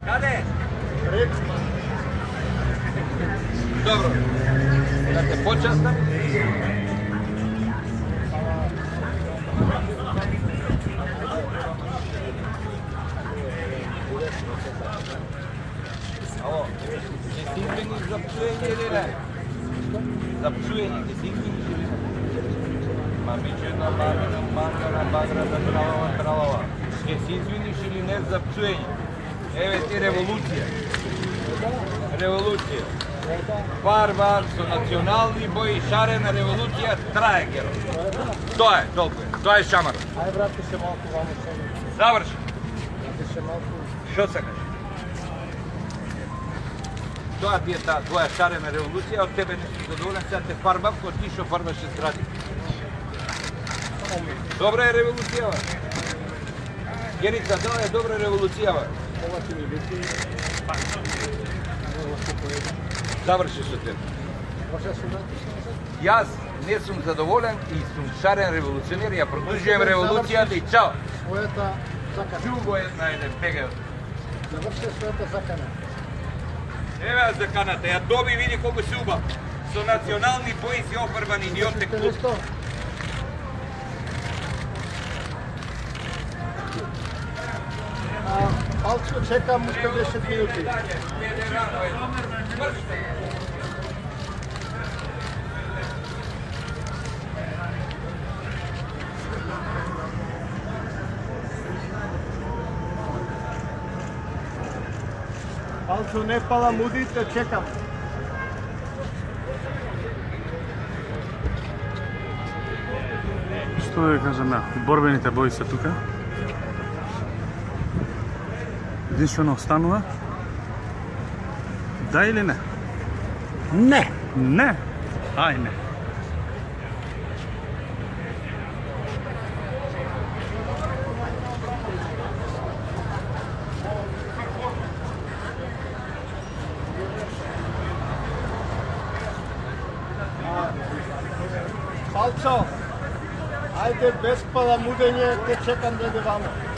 Kade? Dobro. Da te počastam. Alo, jesi izmeni za psujenje ili ne? Za psujenje, jesi izmeni ili ne? Mamičena, mamina, mangana, bagrada, tralava. Jesi izviniš ili ne za psujenje? Evo ti revolucija. Revolucija. Farba su nacionalni boji, šarena revolucija traje, gero. To je, toliko je. To je šamar. Aj, vrati se malko vamo sada. Završi. Vrati se malko. Što se kaže? To ti je ta tvoja šarena revolucija, od tebe ne sam zadovoljan, sad te farbam, ko ti što farbaš se zgradi. Dobra je revolucija, va. Gerica, da je dobra revolucija, va. Ova će mi biti. Završi se tebe. Možda se vrati se nazad? Jaz ne sam zadovoljan i sam šaren revolucioner, ja produžujem revolucija i čao. Своята закана. Čugo je najdem, pegaj. Завърши своята закана. Evo ja za kanata, ja dobi vidi koliko si ubav. Su nacionalni boji si ofarban idiote klub. Нещо. Алчо, чекам уште 10 минути. Алчо, не палам удите, чекам. Што да кажам, борбените бои се тука. Единствено останува. Да или не? Не. Не? Ај не. Алчо, ајде без паламудење, те чекам да вамо.